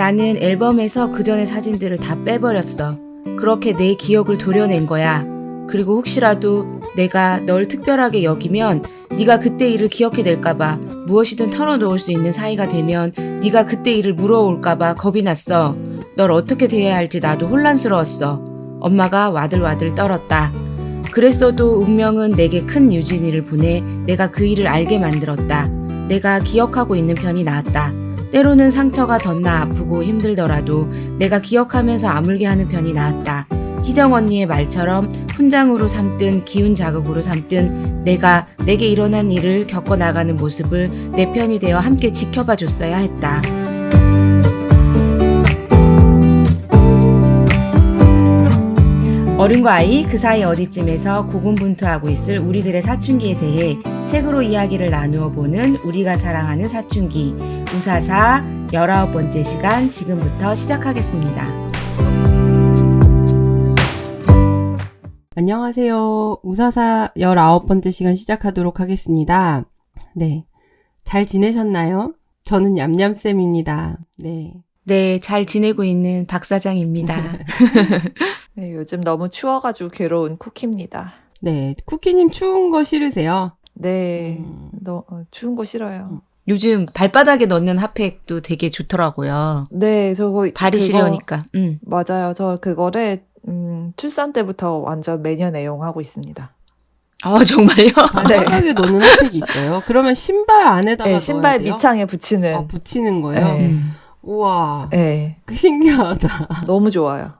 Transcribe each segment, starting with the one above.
나는 앨범에서 그 전의 사진들을 다 빼버렸어. 그렇게 내 기억을 도려낸 거야. 그리고 혹시라도 내가 널 특별하게 여기면 네가 그때 일을 기억해낼까봐 무엇이든 털어놓을 수 있는 사이가 되면 네가 그때 일을 물어올까봐 겁이 났어. 널 어떻게 대해야 할지 나도 혼란스러웠어. 엄마가 와들와들 떨었다. 그랬어도 운명은 내게 큰 유진이를 보내 내가 그 일을 알게 만들었다. 내가 기억하고 있는 편이 나았다. 때로는 상처가 덧나 아프고 힘들더라도 내가 기억하면서 아물게 하는 편이 나았다. 희정 언니의 말처럼 훈장으로 삼든 기운 자극으로 삼든 내가 내게 일어난 일을 겪어나가는 모습을 내 편이 되어 함께 지켜봐 줬어야 했다. 어른과 아이 그 사이 어디쯤에서 고군분투하고 있을 우리들의 사춘기에 대해 책으로 이야기를 나누어 보는 우리가 사랑하는 사춘기 우사사 19번째 시간 지금부터 시작하겠습니다. 안녕하세요. 우사사 19번째 시간 시작하도록 하겠습니다. 네. 잘 지내셨나요? 저는 냠냠쌤입니다. 네. 네, 잘 지내고 있는 박 사장입니다. 네, 요즘 너무 추워가지고 괴로운 쿠키입니다. 네. 쿠키님 추운 거 싫으세요? 네, 추운 거 싫어요. 요즘 발바닥에 넣는 핫팩도 되게 좋더라고요. 네, 저거 발이 시려우니까. 맞아요. 저 그거를 출산 때부터 완전 매년 애용하고 있습니다. 아, 정말요? 발바닥에 넣는 핫팩이 있어요? 그러면 신발 안에다가 네, 신발 넣어야 돼요? 밑창에 붙이는. 붙이는 거예요? 네. 우와. 네, 신기하다. 너무 좋아요.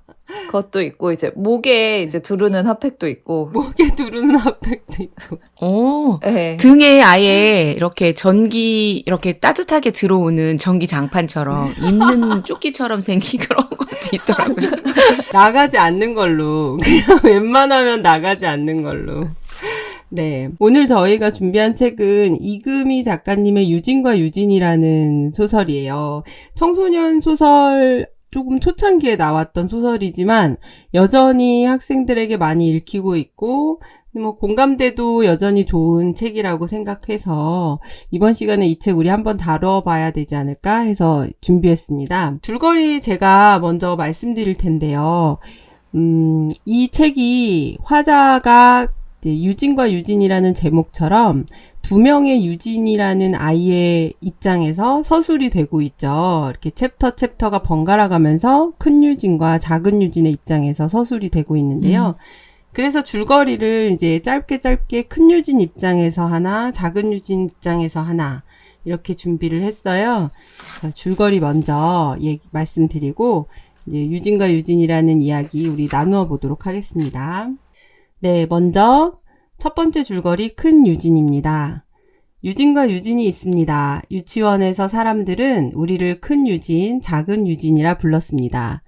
그것도 있고 이제 목에 이제 두르는 핫팩도 있고. 목에 두르는 핫팩도 있고. 오, 네. 등에 아예 이렇게 이렇게 따뜻하게 들어오는 전기 장판처럼 입는 조끼처럼 생긴 그런 것도 있더라고요. 나가지 않는 걸로. 그냥 웬만하면 나가지 않는 걸로. 네. 오늘 저희가 준비한 책은 이금희 작가님의 유진과 유진이라는 소설이에요. 청소년 소설 조금 초창기에 나왔던 소설이지만 여전히 학생들에게 많이 읽히고 있고 공감대도 여전히 좋은 책이라고 생각해서 이번 시간에 이 책 우리 한번 다뤄봐야 되지 않을까 해서 준비했습니다. 줄거리 제가 먼저 말씀드릴 텐데요. 이 책이 화자가 유진과 유진이라는 제목처럼 두 명의 유진이라는 아이의 입장에서 서술이 되고 있죠. 이렇게 챕터가 번갈아 가면서 큰 유진과 작은 유진의 입장에서 서술이 되고 있는데요. 그래서 줄거리를 이제 짧게 큰 유진 입장에서 하나, 작은 유진 입장에서 하나 이렇게 준비를 했어요. 자, 줄거리 먼저 말씀드리고 이제 유진과 유진이라는 이야기 우리 나누어 보도록 하겠습니다. 네, 먼저 첫 번째 줄거리 큰 유진입니다. 유진과 유진이 있습니다. 유치원에서 사람들은 우리를 큰 유진, 작은 유진이라 불렀습니다.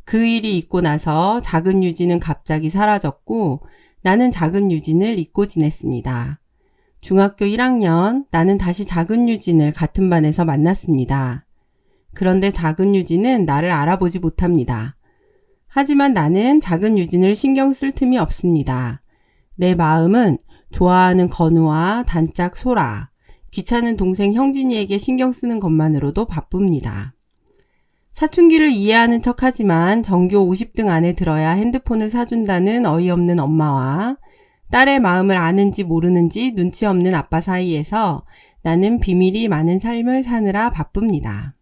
그 일이 있고 나서 작은 유진은 갑자기 사라졌고 나는 작은 유진을 잊고 지냈습니다. 중학교 1학년 나는 다시 작은 유진을 같은 반에서 만났습니다. 그런데 작은 유진은 나를 알아보지 못합니다. 하지만 나는 작은 유진을 신경 쓸 틈이 없습니다. 내 마음은 좋아하는 건우와 단짝 소라, 귀찮은 동생 형진이에게 신경 쓰는 것만으로도 바쁩니다. 사춘기를 이해하는 척하지만 전교 50등 안에 들어야 핸드폰을 사준다는 어이없는 엄마와 딸의 마음을 아는지 모르는지 눈치 없는 아빠 사이에서 나는 비밀이 많은 삶을 사느라 바쁩니다.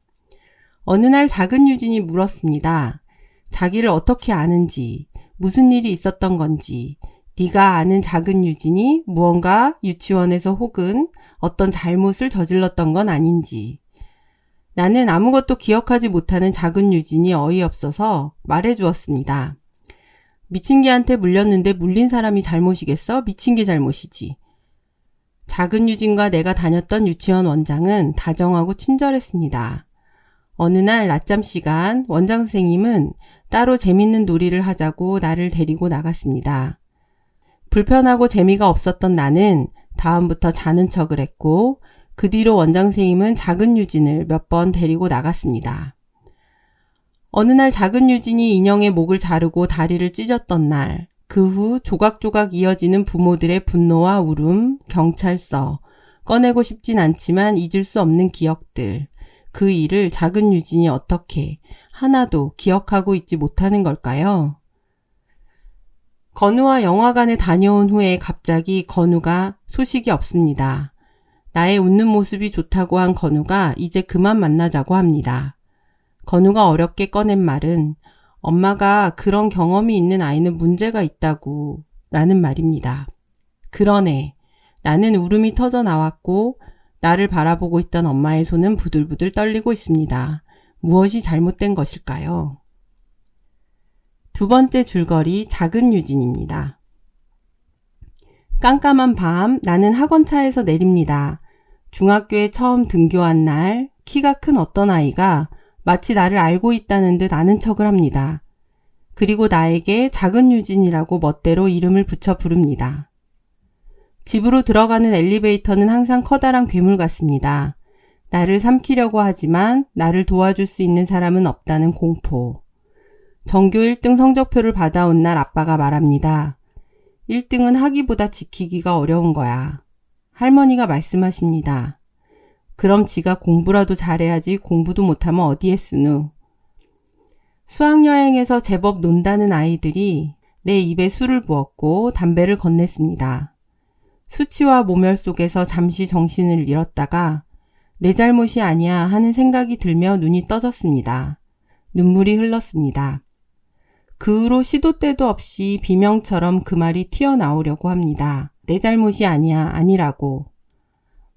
어느 날 작은 유진이 물었습니다. 자기를 어떻게 아는지, 무슨 일이 있었던 건지, 네가 아는 작은 유진이 무언가 유치원에서 혹은 어떤 잘못을 저질렀던 건 아닌지. 나는 아무것도 기억하지 못하는 작은 유진이 어이없어서 말해주었습니다. 미친 개한테 물렸는데 물린 사람이 잘못이겠어? 미친 개 잘못이지. 작은 유진과 내가 다녔던 유치원 원장은 다정하고 친절했습니다. 어느 날 낮잠 시간 원장 선생님은 따로 재밌는 놀이를 하자고 나를 데리고 나갔습니다. 불편하고 재미가 없었던 나는 다음부터 자는 척을 했고 그 뒤로 원장 선생님은 작은 유진을 몇 번 데리고 나갔습니다. 어느 날 작은 유진이 인형의 목을 자르고 다리를 찢었던 날, 그 후 조각조각 이어지는 부모들의 분노와 울음, 경찰서, 꺼내고 싶진 않지만 잊을 수 없는 기억들, 그 일을 작은 유진이 어떻게 하나도 기억하고 있지 못하는 걸까요? 건우와 영화관에 다녀온 후에 갑자기 건우가 소식이 없습니다. 나의 웃는 모습이 좋다고 한 건우가 이제 그만 만나자고 합니다. 건우가 어렵게 꺼낸 말은 엄마가 그런 경험이 있는 아이는 문제가 있다고 라는 말입니다. 그러네. 나는 울음이 터져 나왔고 나를 바라보고 있던 엄마의 손은 부들부들 떨리고 있습니다. 무엇이 잘못된 것일까요? 두 번째 줄거리 작은 유진입니다. 깜깜한 밤 나는 학원차에서 내립니다. 중학교에 처음 등교한 날 키가 큰 어떤 아이가 마치 나를 알고 있다는 듯 아는 척을 합니다. 그리고 나에게 작은 유진이라고 멋대로 이름을 붙여 부릅니다. 집으로 들어가는 엘리베이터는 항상 커다란 괴물 같습니다. 나를 삼키려고 하지만 나를 도와줄 수 있는 사람은 없다는 공포. 전교 1등 성적표를 받아온 날 아빠가 말합니다. 1등은 하기보다 지키기가 어려운 거야. 할머니가 말씀하십니다. 그럼 지가 공부라도 잘해야지 공부도 못하면 어디에 쓰누. 수학여행에서 제법 논다는 아이들이 내 입에 술을 부었고 담배를 건넸습니다. 수치와 모멸 속에서 잠시 정신을 잃었다가 내 잘못이 아니야 하는 생각이 들며 눈이 떠졌습니다. 눈물이 흘렀습니다. 그 후로 시도 때도 없이 비명처럼 그 말이 튀어나오려고 합니다. 내 잘못이 아니야, 아니라고.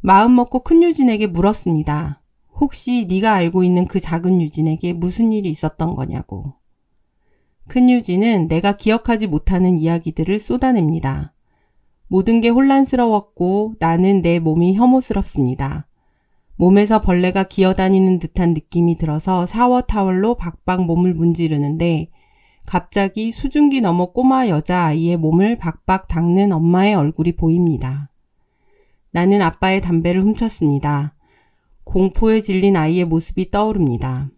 마음 먹고 큰 유진에게 물었습니다. 혹시 네가 알고 있는 그 작은 유진에게 무슨 일이 있었던 거냐고. 큰 유진은 내가 기억하지 못하는 이야기들을 쏟아냅니다. 모든 게 혼란스러웠고 나는 내 몸이 혐오스럽습니다. 몸에서 벌레가 기어다니는 듯한 느낌이 들어서 샤워 타월로 박박 몸을 문지르는데 갑자기 수증기 넘어 꼬마 여자아이의 몸을 박박 닦는 엄마의 얼굴이 보입니다. 나는 아빠의 담배를 훔쳤습니다. 공포에 질린 아이의 모습이 떠오릅니다.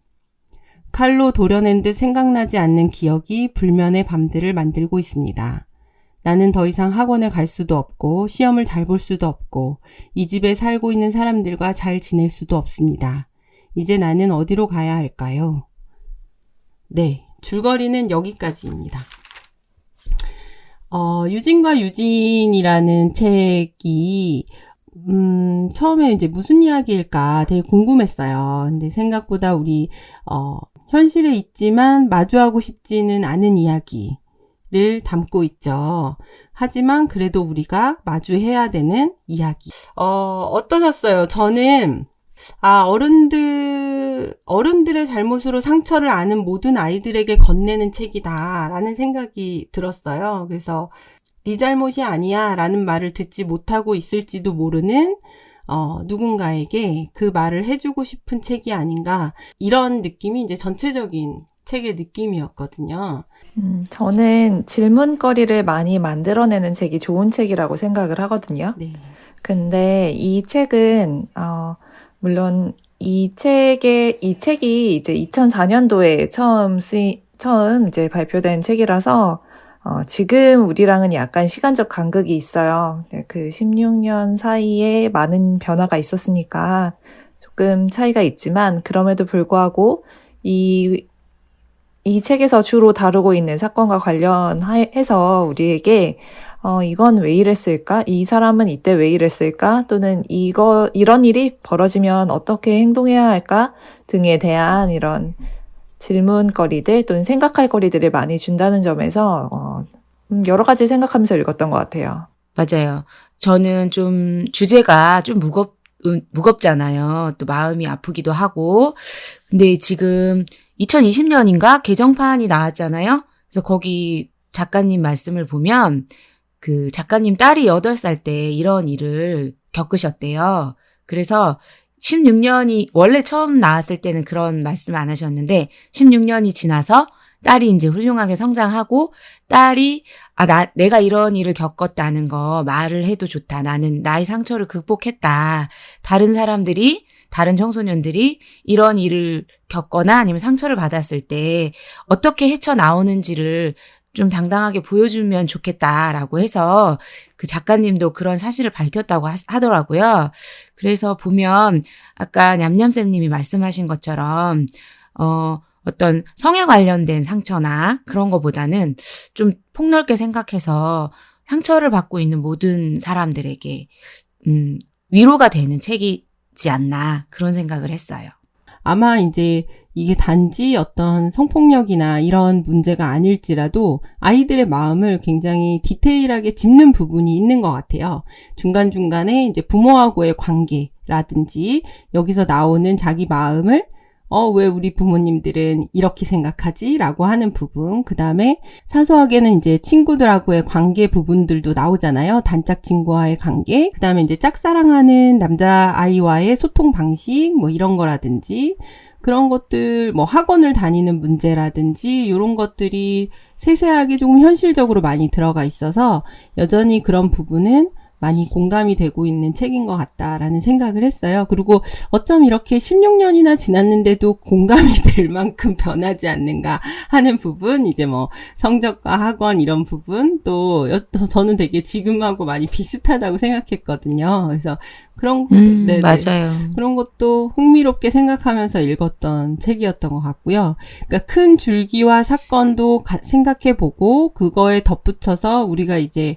칼로 도려낸 듯 생각나지 않는 기억이 불면의 밤들을 만들고 있습니다. 나는 더 이상 학원에 갈 수도 없고 시험을 잘 볼 수도 없고 이 집에 살고 있는 사람들과 잘 지낼 수도 없습니다. 이제 나는 어디로 가야 할까요? 네, 줄거리는 여기까지입니다. 유진과 유진이라는 책이 처음에 이제 무슨 이야기일까 되게 궁금했어요. 근데 생각보다 우리 현실에 있지만 마주하고 싶지는 않은 이야기를 담고 있죠. 하지만 그래도 우리가 마주해야 되는 이야기. 어떠셨어요? 저는 어른들의 잘못으로 상처를 아는 모든 아이들에게 건네는 책이다라는 생각이 들었어요. 그래서 네 잘못이 아니야 라는 말을 듣지 못하고 있을지도 모르는 누군가에게 그 말을 해주고 싶은 책이 아닌가, 이런 느낌이 이제 전체적인 책의 느낌이었거든요. 저는 질문거리를 많이 만들어내는 책이 좋은 책이라고 생각을 하거든요. 네. 근데 이 책은 물론 이 책이 이제 2004년도에 처음 이제 발표된 책이라서 지금 우리랑은 약간 시간적 간극이 있어요. 그 16년 사이에 많은 변화가 있었으니까 조금 차이가 있지만, 그럼에도 불구하고 이 책에서 주로 다루고 있는 사건과 관련해서 우리에게 이건 왜 이랬을까? 이 사람은 이때 왜 이랬을까? 또는 이런 일이 벌어지면 어떻게 행동해야 할까? 등에 대한 이런 질문거리들 또는 생각할 거리들을 많이 준다는 점에서 여러 가지 생각하면서 읽었던 것 같아요. 맞아요. 저는 좀 주제가 좀 무겁잖아요. 또 마음이 아프기도 하고. 근데 지금 2020년인가 개정판이 나왔잖아요. 그래서 거기 작가님 말씀을 보면 그 작가님 딸이 8살 때 이런 일을 겪으셨대요. 그래서 16년이 원래 처음 나왔을 때는 그런 말씀 안 하셨는데 16년이 지나서 딸이 이제 훌륭하게 성장하고 딸이 내가 이런 일을 겪었다는 거 말을 해도 좋다. 나는 나의 상처를 극복했다. 다른 청소년들이 이런 일을 겪거나 아니면 상처를 받았을 때 어떻게 헤쳐나오는지를 좀 당당하게 보여주면 좋겠다라고 해서 그 작가님도 그런 사실을 밝혔다고 하더라고요. 그래서 보면 아까 냠냠쌤님이 말씀하신 것처럼 어떤 성에 관련된 상처나 그런 거보다는 좀 폭넓게 생각해서 상처를 받고 있는 모든 사람들에게 위로가 되는 책이지 않나 그런 생각을 했어요. 아마 이제 이게 단지 어떤 성폭력이나 이런 문제가 아닐지라도 아이들의 마음을 굉장히 디테일하게 짚는 부분이 있는 것 같아요. 중간중간에 이제 부모하고의 관계라든지 여기서 나오는 자기 마음을 왜 우리 부모님들은 이렇게 생각하지? 라고 하는 부분. 그 다음에 사소하게는 이제 친구들하고의 관계 부분들도 나오잖아요. 단짝 친구와의 관계. 그 다음에 이제 짝사랑하는 남자아이와의 소통 방식, 뭐 이런 거라든지, 그런 것들, 뭐 학원을 다니는 문제라든지, 이런 것들이 세세하게 조금 현실적으로 많이 들어가 있어서 여전히 그런 부분은 많이 공감이 되고 있는 책인 것 같다라는 생각을 했어요. 그리고 어쩜 이렇게 16년이나 지났는데도 공감이 될 만큼 변하지 않는가 하는 부분, 이제 뭐 성적과 학원 이런 부분, 또 저는 되게 지금하고 많이 비슷하다고 생각했거든요. 그래서 그런 것도, 네네. 맞아요. 그런 것도 흥미롭게 생각하면서 읽었던 책이었던 것 같고요. 그러니까 큰 줄기와 사건도 생각해보고 그거에 덧붙여서 우리가 이제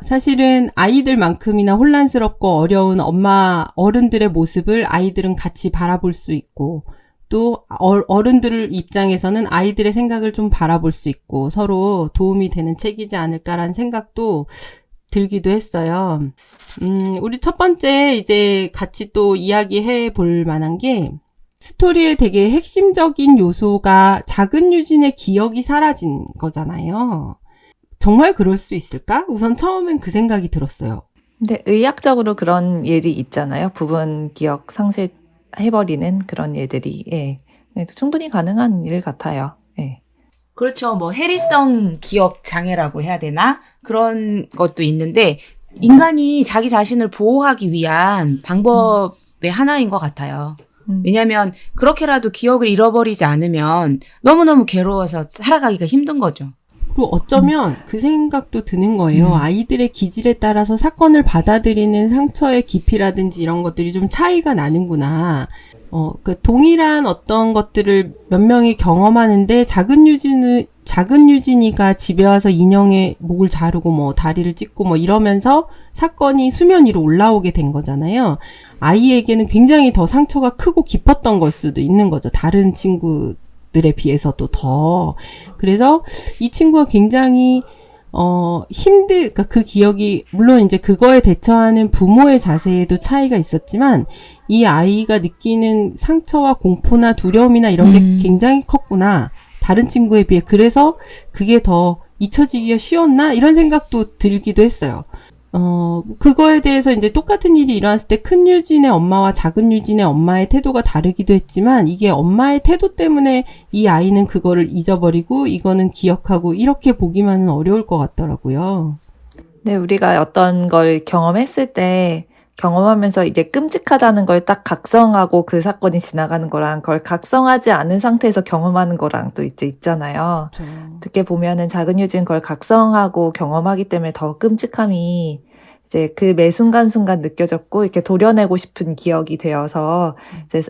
사실은 아이들만큼이나 혼란스럽고 어려운 어른들의 모습을 아이들은 같이 바라볼 수 있고, 또 어른들 입장에서는 아이들의 생각을 좀 바라볼 수 있고 서로 도움이 되는 책이지 않을까라는 생각도 들기도 했어요. 우리 첫 번째 이제 같이 또 이야기해 볼 만한 게, 스토리의 되게 핵심적인 요소가 작은 유진의 기억이 사라진 거잖아요. 정말 그럴 수 있을까? 우선 처음엔 그 생각이 들었어요. 근데 의학적으로 그런 일이 있잖아요. 부분 기억 상실해버리는 그런 일들이. 예. 네, 충분히 가능한 일 같아요. 예. 그렇죠. 뭐 해리성 기억 장애라고 해야 되나? 그런 것도 있는데 인간이 자기 자신을 보호하기 위한 방법의 하나인 것 같아요. 왜냐하면 그렇게라도 기억을 잃어버리지 않으면 너무너무 괴로워서 살아가기가 힘든 거죠. 그리고 어쩌면 그 생각도 드는 거예요. 아이들의 기질에 따라서 사건을 받아들이는 상처의 깊이라든지 이런 것들이 좀 차이가 나는구나. 그 동일한 어떤 것들을 몇 명이 경험하는데 작은 유진이가 집에 와서 인형의 목을 자르고 뭐 다리를 찢고 뭐 이러면서 사건이 수면 위로 올라오게 된 거잖아요. 아이에게는 굉장히 더 상처가 크고 깊었던 걸 수도 있는 거죠. 다른 친구들에 비해서도 더. 그래서 이 친구가 굉장히 그러니까 그 기억이, 물론 이제 그거에 대처하는 부모의 자세에도 차이가 있었지만, 이 아이가 느끼는 상처와 공포나 두려움이나 이런 게 굉장히 컸구나. 다른 친구에 비해. 그래서 그게 더 잊혀지기가 쉬웠나? 이런 생각도 들기도 했어요. 그거에 대해서 이제 똑같은 일이 일어났을 때 큰 유진의 엄마와 작은 유진의 엄마의 태도가 다르기도 했지만, 이게 엄마의 태도 때문에 이 아이는 그거를 잊어버리고 이거는 기억하고 이렇게 보기만은 어려울 것 같더라고요. 네, 우리가 어떤 걸 경험했을 때 경험하면서 이게 끔찍하다는 걸 딱 각성하고 그 사건이 지나가는 거랑 그걸 각성하지 않은 상태에서 경험하는 거랑 또 이제 있잖아요. 그렇죠. 어떻게 보면은 작은 유진 그걸 각성하고 경험하기 때문에 더 끔찍함이 이제 그 매 순간순간 느껴졌고 이렇게 도려내고 싶은 기억이 되어서 이제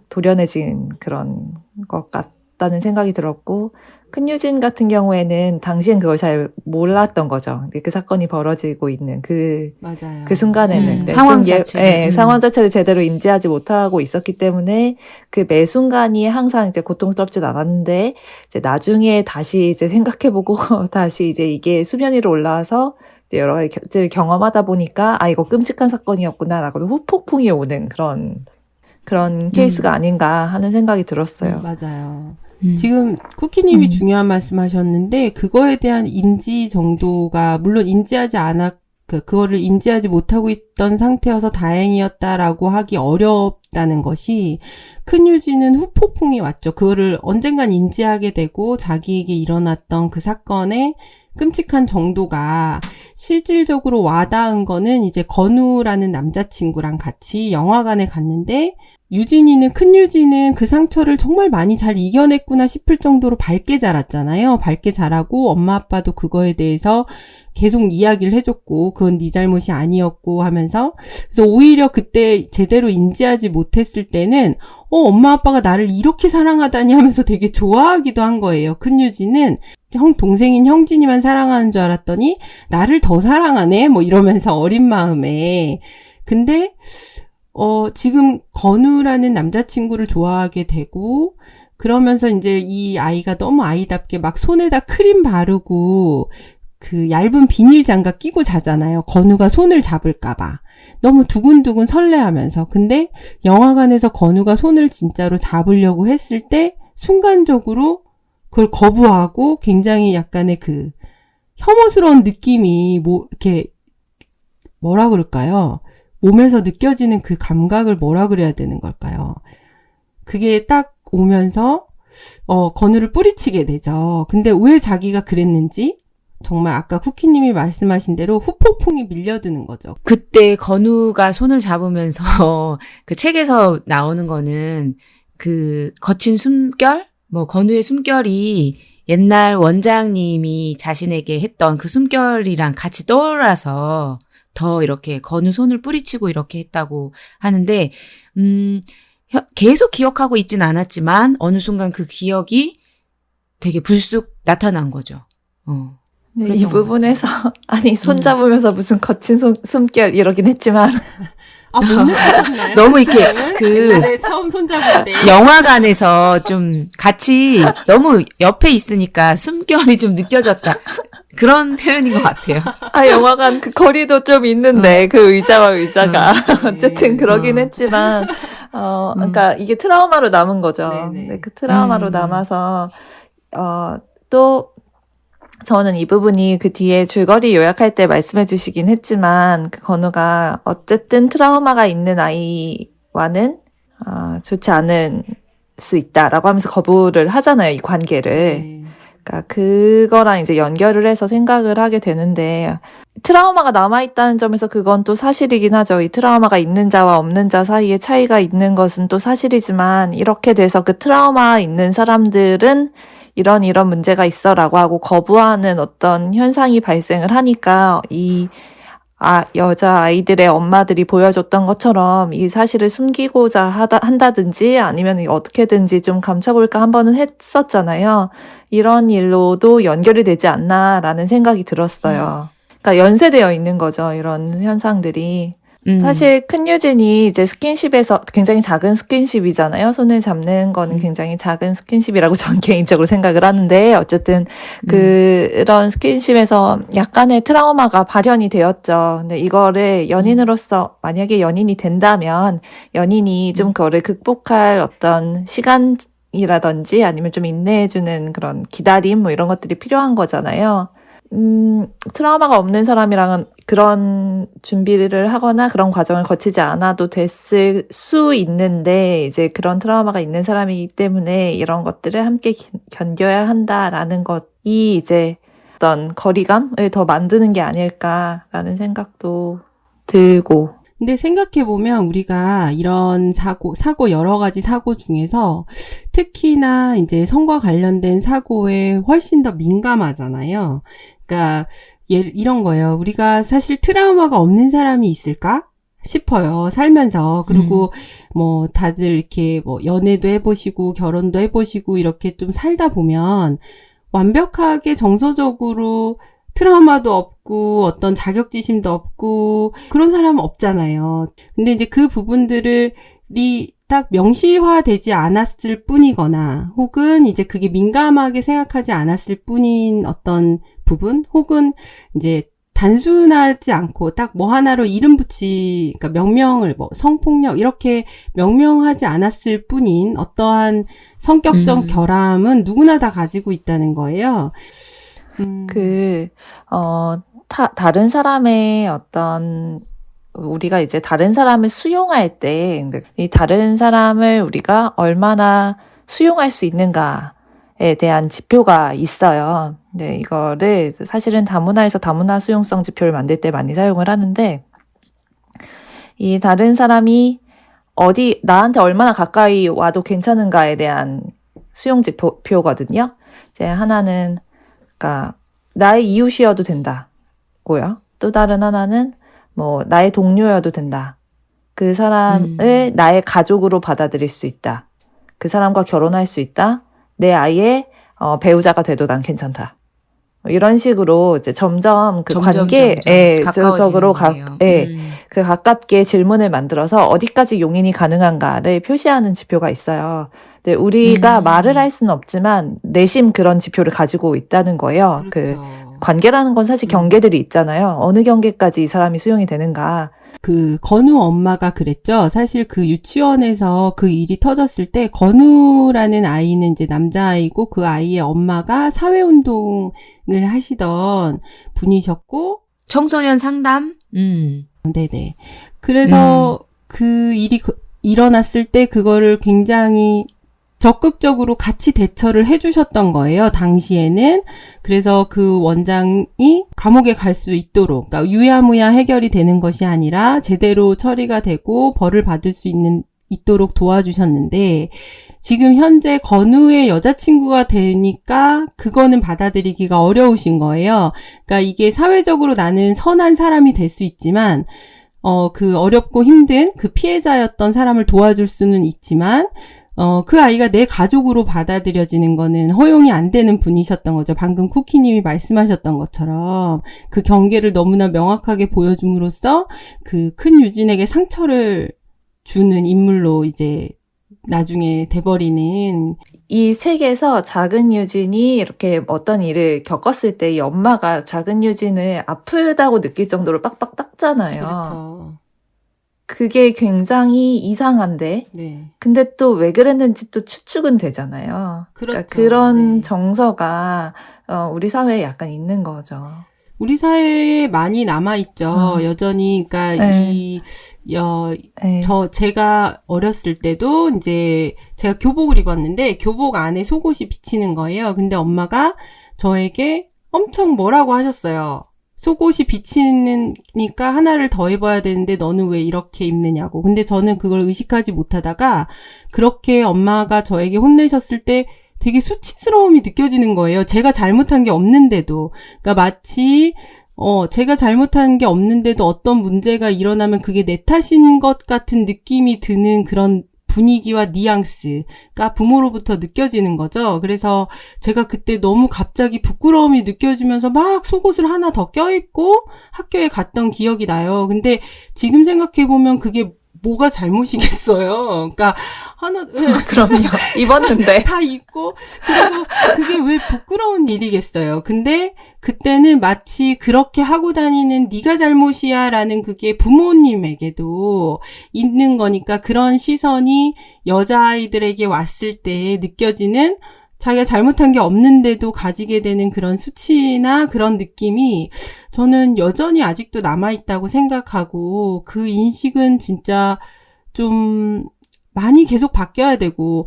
도려내진 그런 것 같다는 생각이 들었고, 큰 유진 같은 경우에는 당시엔 그걸 잘 몰랐던 거죠. 그 사건이 벌어지고 있는 맞아요. 그 순간에는 상황 자체를 상황 자체를 제대로 인지하지 못하고 있었기 때문에 그 매 순간이 항상 이제 고통스럽진 않았는데, 이제 나중에 다시 이제 생각해보고 다시 이제 이게 수면 위로 올라와서 이제 여러 가지를 경험하다 보니까 이거 끔찍한 사건이었구나라고 후폭풍이 오는 그런 케이스가 아닌가 하는 생각이 들었어요. 맞아요. 지금 쿠키님이 중요한 말씀하셨는데, 그거에 대한 인지 정도가 물론 그거를 인지하지 못하고 있던 상태여서 다행이었다라고 하기 어렵다는 것이, 큰 유진은 후폭풍이 왔죠. 그거를 언젠간 인지하게 되고 자기에게 일어났던 그 사건의 끔찍한 정도가 실질적으로 와닿은 거는 이제 건우라는 남자친구랑 같이 영화관에 갔는데, 큰 유진은 그 상처를 정말 많이 잘 이겨냈구나 싶을 정도로 밝게 자랐잖아요. 밝게 자라고 엄마 아빠도 그거에 대해서 계속 이야기를 해줬고 그건 네 잘못이 아니었고 하면서 그래서 오히려 그때 제대로 인지하지 못했을 때는 엄마 아빠가 나를 이렇게 사랑하다니 하면서 되게 좋아하기도 한 거예요. 큰 유진은 동생인 형진이만 사랑하는 줄 알았더니 나를 더 사랑하네 뭐 이러면서 어린 마음에 근데 지금 건우라는 남자친구를 좋아하게 되고 그러면서 이제 이 아이가 너무 아이답게 막 손에다 크림 바르고 그 얇은 비닐 장갑 끼고 자잖아요. 건우가 손을 잡을까봐. 너무 두근두근 설레하면서. 근데 영화관에서 건우가 손을 진짜로 잡으려고 했을 때 순간적으로 그걸 거부하고 굉장히 약간의 그 혐오스러운 느낌이 이렇게 뭐라 그럴까요? 몸에서 느껴지는 그 감각을 뭐라 그래야 되는 걸까요? 그게 딱 오면서 건우를 뿌리치게 되죠. 근데 왜 자기가 그랬는지 정말 아까 쿠키님이 말씀하신 대로 후폭풍이 밀려드는 거죠. 그때 건우가 손을 잡으면서 그 책에서 나오는 거는 그 거친 숨결? 건우의 숨결이 옛날 원장님이 자신에게 했던 그 숨결이랑 같이 떠올라서 더 이렇게 건우 손을 뿌리치고 이렇게 했다고 하는데, 계속 기억하고 있진 않았지만, 어느 순간 그 기억이 되게 불쑥 나타난 거죠. 네, 이 부분에서 손 잡으면서 무슨 거친 숨결 이러긴 했지만 못 느끼셨나요? 너무 이렇게 옛날에 처음 손잡을 때 영화관에서 좀 같이 너무 옆에 있으니까 숨결이 좀 느껴졌다. 그런 표현인 것 같아요. 영화관 그 거리도 좀 있는데 그 의자와 의자가 네. 어쨌든 그러긴 했지만 그러니까 이게 트라우마로 남은 거죠. 네네. 근데 그 트라우마로 남아서 또 저는 이 부분이 그 뒤에 줄거리 요약할 때 말씀해 주시긴 했지만 그 건우가 어쨌든 트라우마가 있는 아이와는 좋지 않을 수 있다라고 하면서 거부를 하잖아요, 이 관계를. 네. 그러니까 그거랑 이제 연결을 해서 생각을 하게 되는데 트라우마가 남아있다는 점에서 그건 또 사실이긴 하죠. 이 트라우마가 있는 자와 없는 자 사이에 차이가 있는 것은 또 사실이지만 이렇게 돼서 그 트라우마 있는 사람들은 이런 문제가 있어라고 하고 거부하는 어떤 현상이 발생을 하니까 여자 아이들의 엄마들이 보여줬던 것처럼 이 사실을 숨기고자 한다든지 아니면 어떻게든지 좀 감춰볼까 한 번은 했었잖아요. 이런 일로도 연결이 되지 않나라는 생각이 들었어요. 그러니까 연쇄되어 있는 거죠. 이런 현상들이. 사실 큰 유진이 이제 스킨십에서 굉장히 작은 스킨십이잖아요. 손을 잡는 거는 굉장히 작은 스킨십이라고 전 개인적으로 생각을 하는데 어쨌든 그런 스킨십에서 약간의 트라우마가 발현이 되었죠. 근데 이거를 연인으로서 만약에 연인이 된다면 연인이 좀 그거를 극복할 어떤 시간이라든지 아니면 좀 인내해주는 그런 기다림 이런 것들이 필요한 거잖아요. 트라우마가 없는 사람이랑은 그런 준비를 하거나 그런 과정을 거치지 않아도 됐을 수 있는데 이제 그런 트라우마가 있는 사람이기 때문에 이런 것들을 함께 견뎌야 한다라는 것이 이제 어떤 거리감을 더 만드는 게 아닐까라는 생각도 들고. 근데 생각해보면 우리가 이런 사고 여러 가지 사고 중에서 특히나 이제 성과 관련된 사고에 훨씬 더 민감하잖아요. 그러니까 이런 거예요. 우리가 사실 트라우마가 없는 사람이 있을까 싶어요. 살면서. 그리고 다들 이렇게 연애도 해보시고 결혼도 해보시고 이렇게 좀 살다 보면 완벽하게 정서적으로 트라우마도 없고 어떤 자격지심도 없고 그런 사람은 없잖아요. 근데 이제 그 부분들이 딱 명시화되지 않았을 뿐이거나 혹은 이제 그게 민감하게 생각하지 않았을 뿐인 어떤 부분 혹은 이제 단순하지 않고 딱 하나로 이름 그러니까 명명을 성폭력 이렇게 명명하지 않았을 뿐인 어떠한 성격적 결함은 누구나 다 가지고 있다는 거예요. 다른 사람의 어떤, 우리가 이제 다른 사람을 수용할 때, 이 다른 사람을 우리가 얼마나 수용할 수 있는가에 대한 지표가 있어요. 네, 이거를 사실은 다문화에서 다문화 수용성 지표를 만들 때 많이 사용을 하는데, 이 다른 사람이 나한테 얼마나 가까이 와도 괜찮은가에 대한 수용지표거든요. 이제 하나는, 그러니까, 나의 이웃이어도 된다고요. 또 다른 하나는, 나의 동료여도 된다. 그 사람을 나의 가족으로 받아들일 수 있다. 그 사람과 결혼할 수 있다. 내 아이의 배우자가 돼도 난 괜찮다. 이런 식으로 이제 점점 그 관계에 적으로 그 가깝게 질문을 만들어서 어디까지 용인이 가능한가를 표시하는 지표가 있어요. 근데 우리가 말을 할 수는 없지만 내심 그런 지표를 가지고 있다는 거예요. 그렇죠. 그 관계라는 건 사실 경계들이 있잖아요. 어느 경계까지 이 사람이 수용이 되는가. 그 건우 엄마가 그랬죠. 사실 그 유치원에서 그 일이 터졌을 때 건우라는 아이는 이제 남자아이고 그 아이의 엄마가 사회운동을 하시던 분이셨고 청소년 상담? 네네. 그래서 그 일이 일어났을 때 그거를 굉장히 적극적으로 같이 대처를 해주셨던 거예요, 당시에는. 그래서 그 원장이 감옥에 갈 수 있도록, 그러니까 유야무야 해결이 되는 것이 아니라 제대로 처리가 되고 벌을 받을 수 있도록 도와주셨는데, 지금 현재 건우의 여자친구가 되니까 그거는 받아들이기가 어려우신 거예요. 그러니까 이게 사회적으로 나는 선한 사람이 될 수 있지만, 그 어렵고 힘든 그 피해자였던 사람을 도와줄 수는 있지만, 그 아이가 내 가족으로 받아들여지는 거는 허용이 안 되는 분이셨던 거죠. 방금 쿠키님이 말씀하셨던 것처럼 그 경계를 너무나 명확하게 보여줌으로써 그 큰 유진에게 상처를 주는 인물로 이제 나중에 돼버리는. 이 책에서 작은 유진이 이렇게 어떤 일을 겪었을 때 이 엄마가 작은 유진을 아프다고 느낄 정도로 빡빡 닦잖아요. 그렇죠. 그게 굉장히 이상한데, 네. 근데 또 왜 그랬는지 또 추측은 되잖아요. 그렇죠. 그러니까 그런 네. 정서가 우리 사회에 약간 있는 거죠. 우리 사회에 많이 남아있죠. 여전히, 그러니까 네. 제가 어렸을 때도 이제 제가 교복을 입었는데 교복 안에 속옷이 비치는 거예요. 근데 엄마가 저에게 엄청 뭐라고 하셨어요. 속옷이 비치니까 하나를 더 입어야 되는데 너는 왜 이렇게 입느냐고. 근데 저는 그걸 의식하지 못하다가 그렇게 엄마가 저에게 혼내셨을 때 되게 수치스러움이 느껴지는 거예요. 제가 잘못한 게 없는데도. 그러니까 마치 제가 잘못한 게 없는데도 어떤 문제가 일어나면 그게 내 탓인 것 같은 느낌이 드는 그런 분위기와 뉘앙스가 부모로부터 느껴지는 거죠. 그래서 제가 그때 너무 갑자기 부끄러움이 느껴지면서 막 속옷을 하나 더 껴입고 학교에 갔던 기억이 나요. 근데 지금 생각해보면 그게 뭐가 잘못이겠어요. 그러니까 그럼요. 입었는데. 다 입고 그리고 그게 왜 부끄러운 일이겠어요. 근데 그때는 마치 그렇게 하고 다니는 네가 잘못이야라는 그게 부모님에게도 있는 거니까 그런 시선이 여자아이들에게 왔을 때 느껴지는 자기가 잘못한 게 없는데도 가지게 되는 그런 수치나 그런 느낌이 저는 여전히 아직도 남아있다고 생각하고 그 인식은 진짜 좀 많이 계속 바뀌어야 되고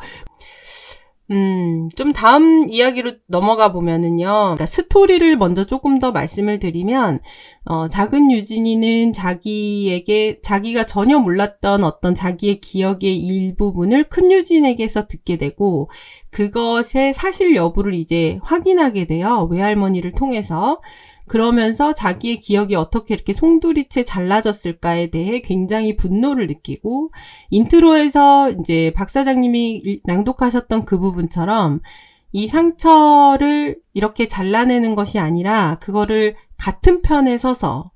좀 다음 이야기로 넘어가 보면은요. 그러니까 스토리를 먼저 조금 더 말씀을 드리면, 작은 유진이는 자기가 전혀 몰랐던 어떤 자기의 기억의 일부분을 큰 유진에게서 듣게 되고, 그것의 사실 여부를 이제 확인하게 돼요. 외할머니를 통해서. 그러면서 자기의 기억이 어떻게 이렇게 송두리째 잘라졌을까에 대해 굉장히 분노를 느끼고, 인트로에서 이제 박 사장님이 낭독하셨던 그 부분처럼 이 상처를 이렇게 잘라내는 것이 아니라 그거를 같은 편에 서서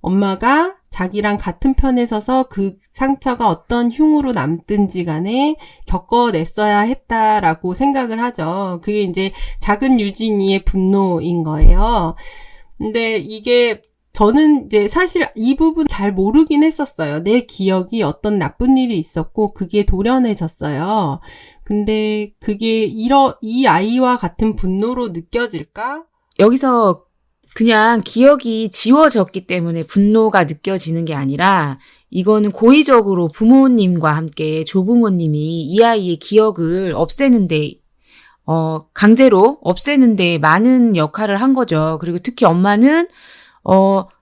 엄마가 자기랑 같은 편에 서서 그 상처가 어떤 흉으로 남든지 간에 겪어냈어야 했다라고 생각을 하죠. 그게 이제 작은 유진이의 분노인 거예요. 근데 이게 저는 이제 사실 이 부분 잘 모르긴 했었어요. 내 기억이 어떤 나쁜 일이 있었고 그게 도련해졌어요. 근데 그게 이 아이와 같은 분노로 느껴질까? 여기서 그냥 기억이 지워졌기 때문에 분노가 느껴지는 게 아니라 이거는 고의적으로 부모님과 함께 조부모님이 이 아이의 기억을 없애는데 강제로 없애는데 많은 역할을 한 거죠. 그리고 특히 엄마는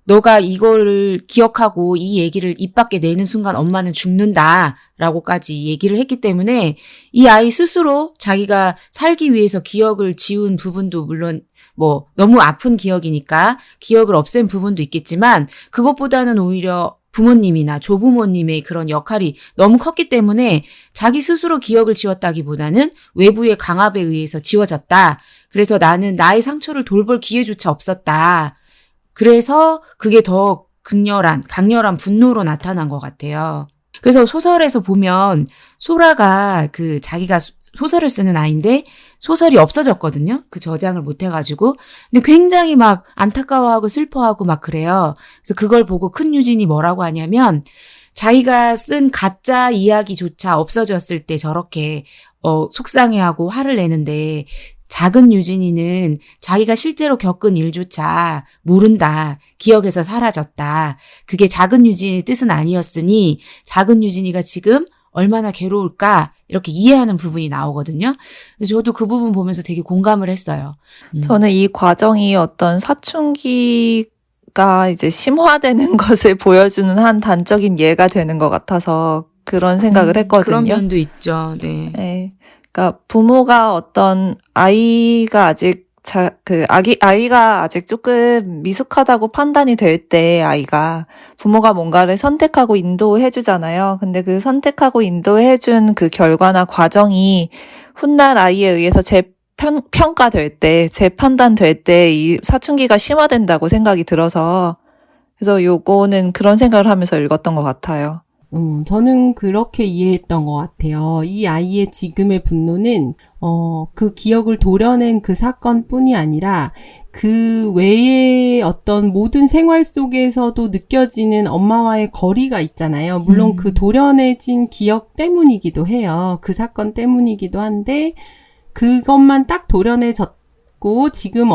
너가 이거를 기억하고 이 얘기를 입 밖에 내는 순간 엄마는 죽는다라고까지 얘기를 했기 때문에 이 아이 스스로 자기가 살기 위해서 기억을 지운 부분도 물론 뭐 너무 아픈 기억이니까 기억을 없앤 부분도 있겠지만 그것보다는 오히려 부모님이나 조부모님의 그런 역할이 너무 컸기 때문에 자기 스스로 기억을 지웠다기보다는 외부의 강압에 의해서 지워졌다. 그래서 나는 나의 상처를 돌볼 기회조차 없었다. 그래서 그게 더 강렬한 분노로 나타난 것 같아요. 그래서 소설에서 보면 소라가 자기가 소설을 쓰는 아이인데 소설이 없어졌거든요. 그 저장을 못 해가지고. 근데 굉장히 막 안타까워하고 슬퍼하고 막 그래요. 그래서 그걸 보고 큰 유진이 뭐라고 하냐면 자기가 쓴 가짜 이야기조차 없어졌을 때 저렇게 속상해하고 화를 내는데 작은 유진이는 자기가 실제로 겪은 일조차 모른다. 기억에서 사라졌다. 그게 작은 유진이의 뜻은 아니었으니 작은 유진이가 지금 얼마나 괴로울까 이렇게 이해하는 부분이 나오거든요. 그래서 저도 그 부분 보면서 되게 공감을 했어요. 저는 이 과정이 어떤 사춘기가 이제 심화되는 것을 보여주는 한 단적인 예가 되는 것 같아서 그런 생각을 했거든요. 그런 면도 있죠. 네. 네. 그러니까 부모가 어떤 아이가 아직 아이가 아직 조금 미숙하다고 판단이 될 때 아이가 부모가 뭔가를 선택하고 인도해 주잖아요. 근데 그 선택하고 인도해 준 그 결과나 과정이 훗날 아이에 의해서 재평가될 때, 재판단될 때 이 사춘기가 심화된다고 생각이 들어서 그래서 요거는 그런 생각을 하면서 읽었던 것 같아요. 저는 그렇게 이해했던 것 같아요. 이 아이의 지금의 분노는, 그 기억을 도려낸 그 사건뿐이 아니라 그 외에 어떤 모든 생활 속에서도 느껴지는 엄마와의 거리가 있잖아요. 물론 그 도려내진 기억 때문이기도 해요. 그 사건 때문이기도 한데, 그것만 딱 도려내졌고, 지금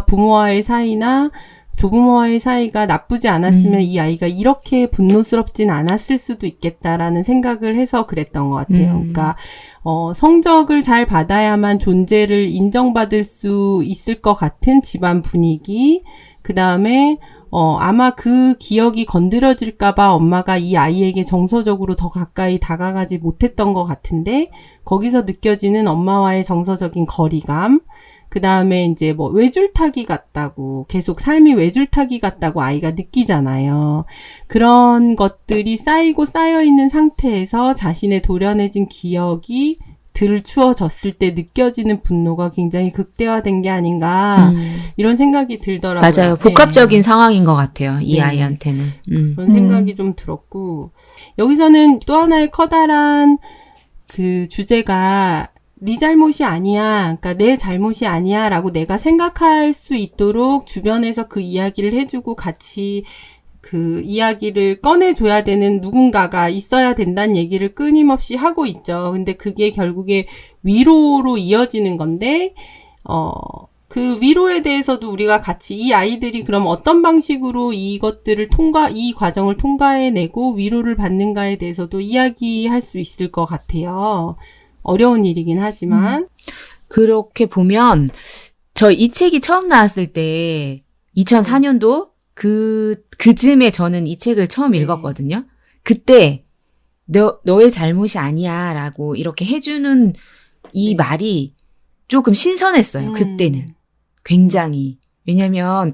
부모와의 사이나 조부모와의 사이가 나쁘지 않았으면 이 아이가 이렇게 분노스럽진 않았을 수도 있겠다라는 생각을 해서 그랬던 것 같아요. 그러니까 성적을 잘 받아야만 존재를 인정받을 수 있을 것 같은 집안 분위기, 그 다음에 아마 그 기억이 건드려질까봐 엄마가 이 아이에게 정서적으로 더 가까이 다가가지 못했던 것 같은데 거기서 느껴지는 엄마와의 정서적인 거리감, 그 다음에 이제 뭐 외줄타기 같다고, 계속 삶이 외줄타기 같다고 아이가 느끼잖아요. 그런 것들이 쌓이고 쌓여있는 상태에서 자신의 도려내진 기억이 들추어졌을 때 느껴지는 분노가 굉장히 극대화된 게 아닌가, 이런 생각이 들더라고요. 맞아요. 복합적인 상황인 것 같아요. 이 아이한테는. 그런 생각이 좀 들었고, 여기서는 또 하나의 커다란 그 주제가 네 잘못이 아니야, 그러니까 내 잘못이 아니야 라고 내가 생각할 수 있도록 주변에서 그 이야기를 해주고 같이 그 이야기를 꺼내줘야 되는 누군가가 있어야 된다는 얘기를 끊임없이 하고 있죠. 근데 그게 결국에 위로로 이어지는 건데, 그 위로에 대해서도 우리가 같이 이 아이들이 그럼 어떤 방식으로 이 과정을 통과해내고 위로를 받는가에 대해서도 이야기할 수 있을 것 같아요. 어려운 일이긴 하지만. 그렇게 보면 저 이 책이 처음 나왔을 때 2004년도 그쯤에 저는 이 책을 처음 읽었거든요. 그때 너의 잘못이 아니야 라고 이렇게 해주는 이 말이 조금 신선했어요. 그때는. 굉장히. 왜냐면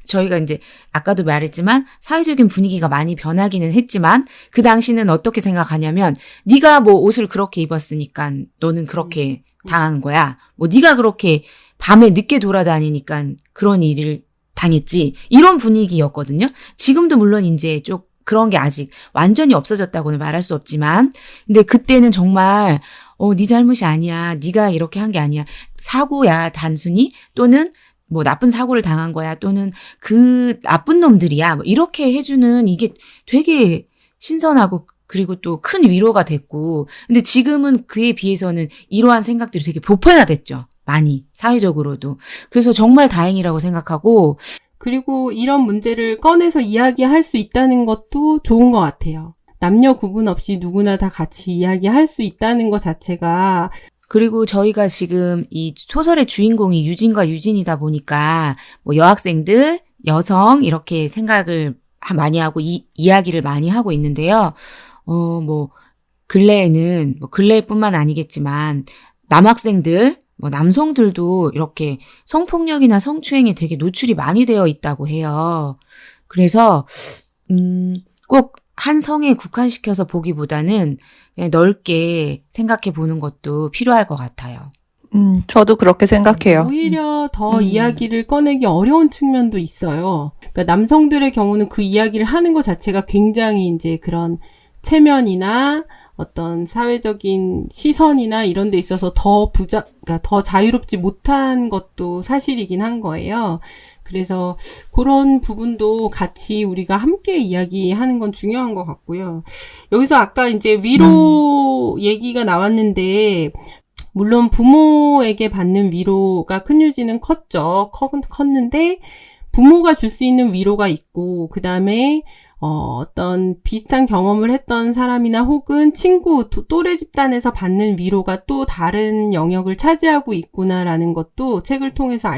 저희가 이제 아까도 말했지만 사회적인 분위기가 많이 변하기는 했지만 그 당시는 어떻게 생각하냐면 네가 뭐 옷을 그렇게 입었으니까 너는 그렇게 당한 거야. 뭐 네가 그렇게 밤에 늦게 돌아다니니까 그런 일을 당했지. 이런 분위기였거든요. 지금도 물론 이제 좀 그런 게 아직 완전히 없어졌다고는 말할 수 없지만 근데 그때는 정말 네 잘못이 아니야. 네가 이렇게 한 게 아니야. 사고야 단순히 또는 뭐 나쁜 사고를 당한 거야 또는 그 나쁜 놈들이야 뭐 이렇게 해주는 이게 되게 신선하고 그리고 또 큰 위로가 됐고 근데 지금은 그에 비해서는 이러한 생각들이 되게 보편화됐죠. 많이 사회적으로도. 그래서 정말 다행이라고 생각하고 그리고 이런 문제를 꺼내서 이야기할 수 있다는 것도 좋은 것 같아요. 남녀 구분 없이 누구나 다 같이 이야기할 수 있다는 것 자체가 그리고 저희가 지금 이 소설의 주인공이 유진과 유진이다 보니까 뭐 여학생들, 여성 이렇게 생각을 많이 하고 이야기를 많이 하고 있는데요. 뭐 근래에는 뭐 근래뿐만 아니겠지만 남학생들, 뭐 남성들도 이렇게 성폭력이나 성추행에 되게 노출이 많이 되어 있다고 해요. 그래서 꼭 한 성에 국한시켜서 보기보다는 그냥 넓게 생각해 보는 것도 필요할 것 같아요. 저도 그렇게 생각해요. 오히려 더 이야기를 꺼내기 어려운 측면도 있어요. 그러니까 남성들의 경우는 그 이야기를 하는 것 자체가 굉장히 이제 그런 체면이나 어떤 사회적인 시선이나 이런 데 있어서 그러니까 더 자유롭지 못한 것도 사실이긴 한 거예요. 그래서 그런 부분도 같이 우리가 함께 이야기하는 건 중요한 것 같고요. 여기서 아까 이제 위로 얘기가 나왔는데, 물론 부모에게 받는 위로가 큰유진은 컸는데, 부모가 줄 수 있는 위로가 있고, 그 다음에 어떤 비슷한 경험을 했던 사람이나 혹은 친구, 또래 집단에서 받는 위로가 또 다른 영역을 차지하고 있구나라는 것도 책을 통해서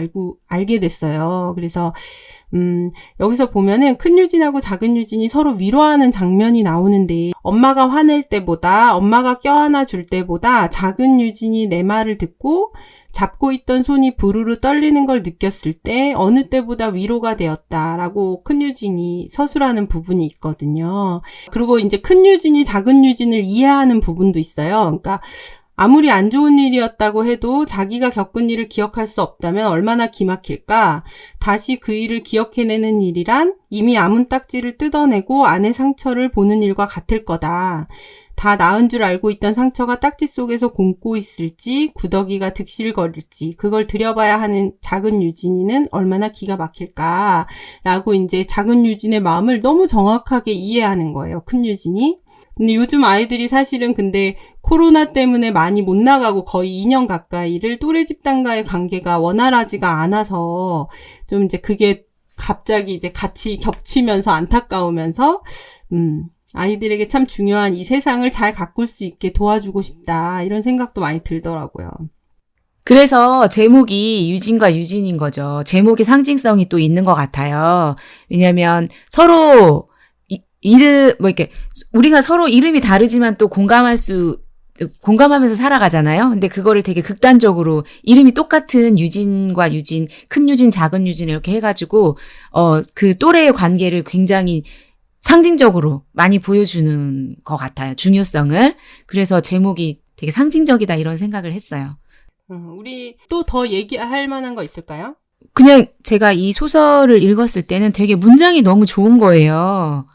알게 됐어요. 그래서, 여기서 보면은 큰 유진하고 작은 유진이 서로 위로하는 장면이 나오는데, 엄마가 화낼 때보다, 엄마가 껴안아 줄 때보다 작은 유진이 내 말을 듣고 잡고 있던 손이 부르르 떨리는 걸 느꼈을 때 어느 때보다 위로가 되었다라고 큰 유진이 서술하는 부분이 있거든요. 그리고 이제 큰 유진이 작은 유진을 이해하는 부분도 있어요. 그러니까 아무리 안 좋은 일이었다고 해도 자기가 겪은 일을 기억할 수 없다면 얼마나 기막힐까? 다시 그 일을 기억해내는 일이란 이미 아문딱지를 뜯어내고 안의 상처를 보는 일과 같을 거다. 다 나은 줄 알고 있던 상처가 딱지 속에서 곪고 있을지 구더기가 득실거릴지 그걸 들여봐야 하는 작은 유진이는 얼마나 기가 막힐까 라고 이제 작은 유진의 마음을 너무 정확하게 이해하는 거예요. 큰 유진이. 근데 요즘 아이들이 사실은 근데 코로나 때문에 많이 못 나가고 거의 2년 가까이를 또래 집단과의 관계가 원활하지가 않아서 좀 이제 그게 갑자기 이제 같이 겹치면서 안타까우면서 아이들에게 참 중요한 이 세상을 잘 가꿀 수 있게 도와주고 싶다. 이런 생각도 많이 들더라고요. 그래서 제목이 유진과 유진인 거죠. 제목의 상징성이 또 있는 것 같아요. 왜냐면 서로 이렇게 우리가 서로 이름이 다르지만 또 공감하면서 살아가잖아요. 근데 그거를 되게 극단적으로 이름이 똑같은 유진과 유진, 큰 유진, 작은 유진 이렇게 해가지고 그 또래의 관계를 굉장히 상징적으로 많이 보여주는 것 같아요. 중요성을. 그래서 제목이 되게 상징적이다 이런 생각을 했어요. 우리 또 더 얘기할 만한 거 있을까요? 그냥 제가 이 소설을 읽었을 때는 되게 문장이 너무 좋은 거예요.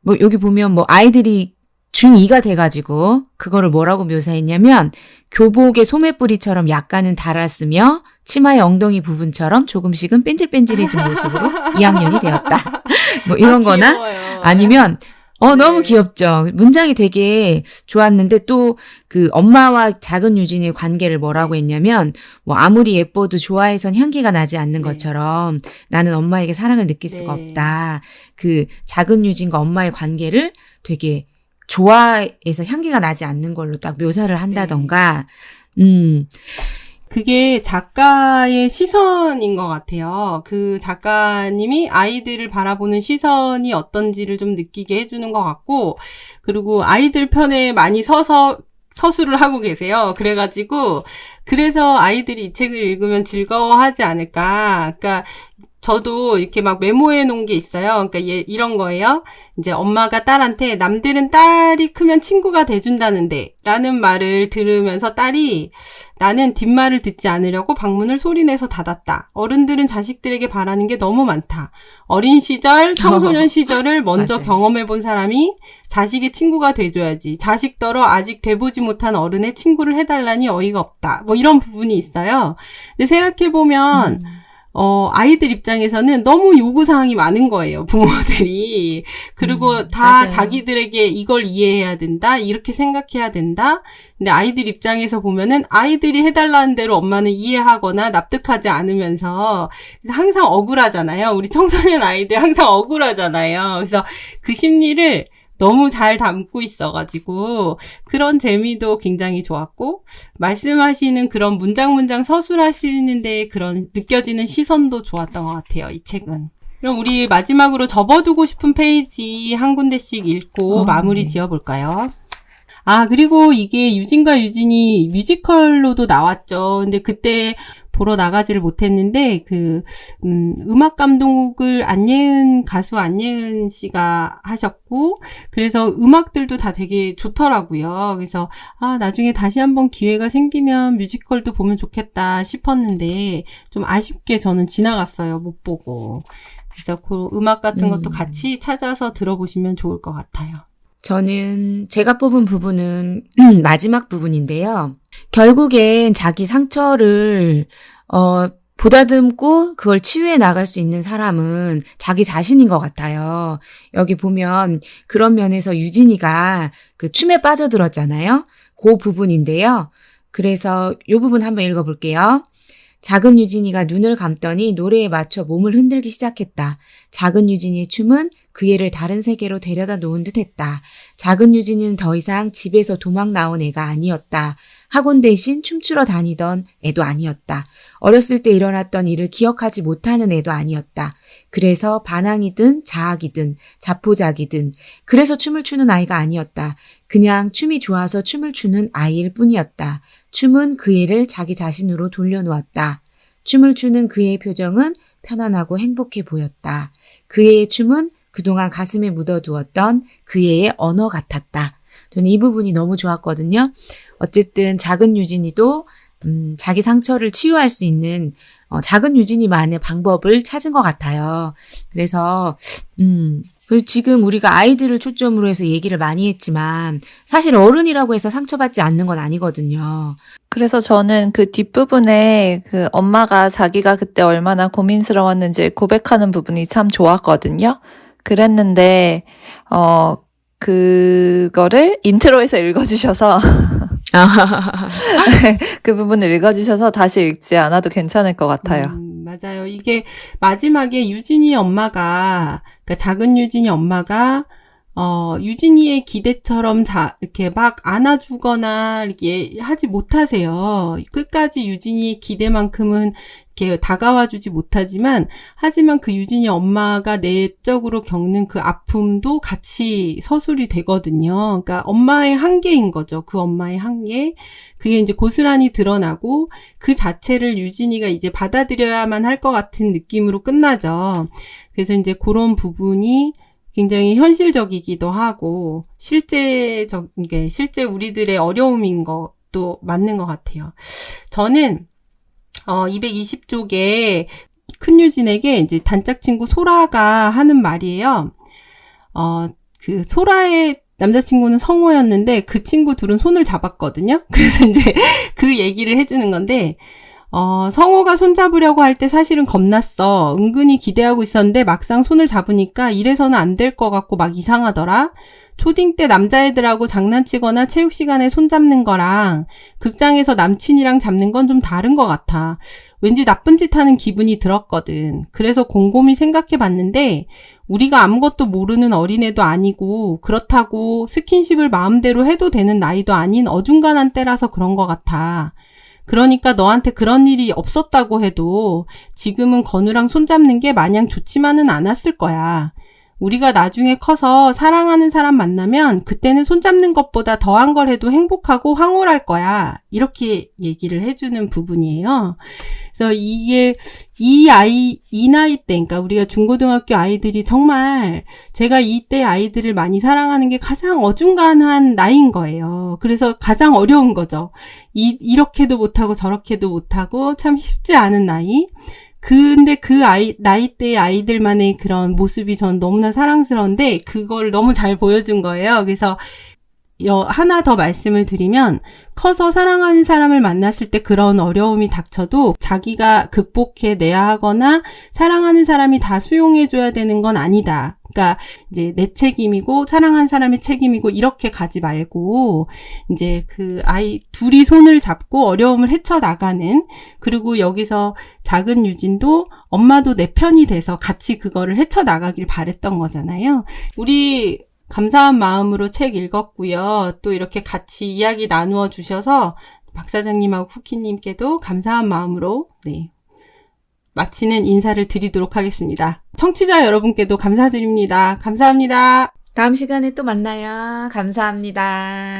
뭐 여기 보면 뭐 아이들이 중2가 돼가지고 그거를 뭐라고 묘사했냐면 교복의 소매뿌리처럼 약간은 닳았으며 치마의 엉덩이 부분처럼 조금씩은 뺀질뺀질해진 모습으로 2학년이 되었다. 뭐 이런 거나 귀여워요. 아니면 네. 너무 귀엽죠. 문장이 되게 좋았는데 또 그 엄마와 작은 유진의 관계를 뭐라고 했냐면 뭐 아무리 예뻐도 좋아해선 향기가 나지 않는 네. 것처럼 나는 엄마에게 사랑을 느낄 수가 네. 없다. 그 작은 유진과 엄마의 관계를 되게 좋아해서 향기가 나지 않는 걸로 딱 묘사를 한다던가. 그게 작가의 시선인 것 같아요. 그 작가님이 아이들을 바라보는 시선이 어떤지를 좀 느끼게 해주는 것 같고, 그리고 아이들 편에 많이 서서 서술을 하고 계세요. 그래서 아이들이 이 책을 읽으면 즐거워하지 않을까. 그러니까 저도 이렇게 막 메모해 놓은 게 있어요. 그러니까 이런 거예요. 이제 엄마가 딸한테 남들은 딸이 크면 친구가 돼준다는데 라는 말을 들으면서 딸이 나는 뒷말을 듣지 않으려고 방문을 소리내서 닫았다. 어른들은 자식들에게 바라는 게 너무 많다. 어린 시절, 청소년 시절을 먼저 맞아요. 경험해 본 사람이 자식의 친구가 돼줘야지. 자식더러 아직 돼보지 못한 어른의 친구를 해달라니 어이가 없다. 뭐 이런 부분이 있어요. 근데 생각해보면 아이들 입장에서는 너무 요구사항이 많은 거예요, 부모들이. 그리고 다 맞아요. 자기들에게 이걸 이해해야 된다, 이렇게 생각해야 된다. 근데 아이들 입장에서 보면은 아이들이 해달라는 대로 엄마는 이해하거나 납득하지 않으면서 항상 억울하잖아요. 우리 청소년 아이들 항상 억울하잖아요. 그래서 그 심리를 너무 잘 담고 있어가지고 그런 재미도 굉장히 좋았고 말씀하시는 그런 문장 서술하시는데 그런 느껴지는 시선도 좋았던 것 같아요. 이 책은. 그럼 우리 마지막으로 접어두고 싶은 페이지 한 군데씩 읽고 마무리 네. 지어볼까요? 아, 그리고 이게 유진과 유진이 뮤지컬로도 나왔죠. 근데 그때 보러 나가지를 못했는데, 음악 감독을 가수 안예은 씨가 하셨고, 그래서 음악들도 다 되게 좋더라고요. 그래서, 나중에 다시 한번 기회가 생기면 뮤지컬도 보면 좋겠다 싶었는데, 좀 아쉽게 저는 지나갔어요. 못 보고. 그래서 그 음악 같은 것도 같이 찾아서 들어보시면 좋을 것 같아요. 저는 제가 뽑은 부분은 마지막 부분인데요. 결국엔 자기 상처를 보다듬고 그걸 치유해 나갈 수 있는 사람은 자기 자신인 것 같아요. 여기 보면 그런 면에서 유진이가 그 춤에 빠져들었잖아요. 그 부분인데요. 그래서 이 부분 한번 읽어볼게요. 작은 유진이가 눈을 감더니 노래에 맞춰 몸을 흔들기 시작했다. 작은 유진이의 춤은 그 애를 다른 세계로 데려다 놓은 듯했다. 작은 유진이는 더 이상 집에서 도망 나온 애가 아니었다. 학원 대신 춤추러 다니던 애도 아니었다. 어렸을 때 일어났던 일을 기억하지 못하는 애도 아니었다. 그래서 반항이든 자학이든 자포자기든 그래서 춤을 추는 아이가 아니었다. 그냥 춤이 좋아서 춤을 추는 아이일 뿐이었다. 춤은 그 애를 자기 자신으로 돌려놓았다. 춤을 추는 그의 표정은 편안하고 행복해 보였다. 그의 춤은 그동안 가슴에 묻어두었던 그의 언어 같았다. 저는 이 부분이 너무 좋았거든요. 어쨌든 작은 유진이도 자기 상처를 치유할 수 있는 작은 유진이만의 방법을 찾은 것 같아요. 그래서 그리고 지금 우리가 아이들을 초점으로 해서 얘기를 많이 했지만 사실 어른이라고 해서 상처받지 않는 건 아니거든요. 그래서 저는 그 뒷부분에 그 엄마가 자기가 그때 얼마나 고민스러웠는지 고백하는 부분이 참 좋았거든요. 그랬는데, 그거를 인트로에서 읽어주셔서, 그 부분을 읽어주셔서 다시 읽지 않아도 괜찮을 것 같아요. 맞아요. 이게 마지막에 유진이 엄마가, 그러니까 작은 유진이 엄마가, 유진이의 기대처럼 이렇게 막 안아주거나 이렇게 하지 못하세요. 끝까지 유진이의 기대만큼은 이렇게 다가와주지 못하지만, 하지만 그 유진이 엄마가 내적으로 겪는 그 아픔도 같이 서술이 되거든요. 그러니까 엄마의 한계인 거죠. 그 엄마의 한계. 그게 이제 고스란히 드러나고, 그 자체를 유진이가 이제 받아들여야만 할 것 같은 느낌으로 끝나죠. 그래서 이제 그런 부분이 굉장히 현실적이기도 하고, 실제 우리들의 어려움인 것도 맞는 것 같아요. 저는, 220쪽에 큰 유진에게 이제 단짝 친구 소라가 하는 말이에요. 그 소라의 남자친구는 성호였는데 그 친구 둘은 손을 잡았거든요. 그래서 이제 그 얘기를 해주는 건데, 성호가 손잡으려고 할 때 사실은 겁났어. 은근히 기대하고 있었는데 막상 손을 잡으니까 이래서는 안 될 것 같고 막 이상하더라. 초딩 때 남자애들하고 장난치거나 체육 시간에 손잡는 거랑 극장에서 남친이랑 잡는 건 좀 다른 것 같아. 왠지 나쁜 짓 하는 기분이 들었거든. 그래서 곰곰이 생각해 봤는데 우리가 아무것도 모르는 어린애도 아니고 그렇다고 스킨십을 마음대로 해도 되는 나이도 아닌 어중간한 때라서 그런 것 같아. 그러니까 너한테 그런 일이 없었다고 해도 지금은 건우랑 손잡는 게 마냥 좋지만은 않았을 거야. 우리가 나중에 커서 사랑하는 사람 만나면 그때는 손잡는 것보다 더한 걸 해도 행복하고 황홀할 거야. 이렇게 얘기를 해주는 부분이에요. 그래서 이게 이 나이 때, 그러니까 우리가 중고등학교 아이들이 정말 제가 이때 아이들을 많이 사랑하는 게 가장 어중간한 나이인 거예요. 그래서 가장 어려운 거죠. 이렇게도 못하고 저렇게도 못하고 참 쉽지 않은 나이. 근데 그 나이대의 아이들만의 그런 모습이 전 너무나 사랑스러운데, 그걸 너무 잘 보여준 거예요. 그래서, 하나 더 말씀을 드리면, 커서 사랑하는 사람을 만났을 때 그런 어려움이 닥쳐도 자기가 극복해내야 하거나 사랑하는 사람이 다 수용해줘야 되는 건 아니다. 그러니까 이제 내 책임이고 사랑하는 사람의 책임이고 이렇게 가지 말고 이제 그 아이 둘이 손을 잡고 어려움을 헤쳐나가는, 그리고 여기서 작은 유진도 엄마도 내 편이 돼서 같이 그거를 헤쳐나가길 바랬던 거잖아요. 우리 감사한 마음으로 책 읽었고요. 또 이렇게 같이 이야기 나누어 주셔서 박 사장님하고 쿠키님께도 감사한 마음으로 네, 마치는 인사를 드리도록 하겠습니다. 청취자 여러분께도 감사드립니다. 감사합니다. 다음 시간에 또 만나요. 감사합니다.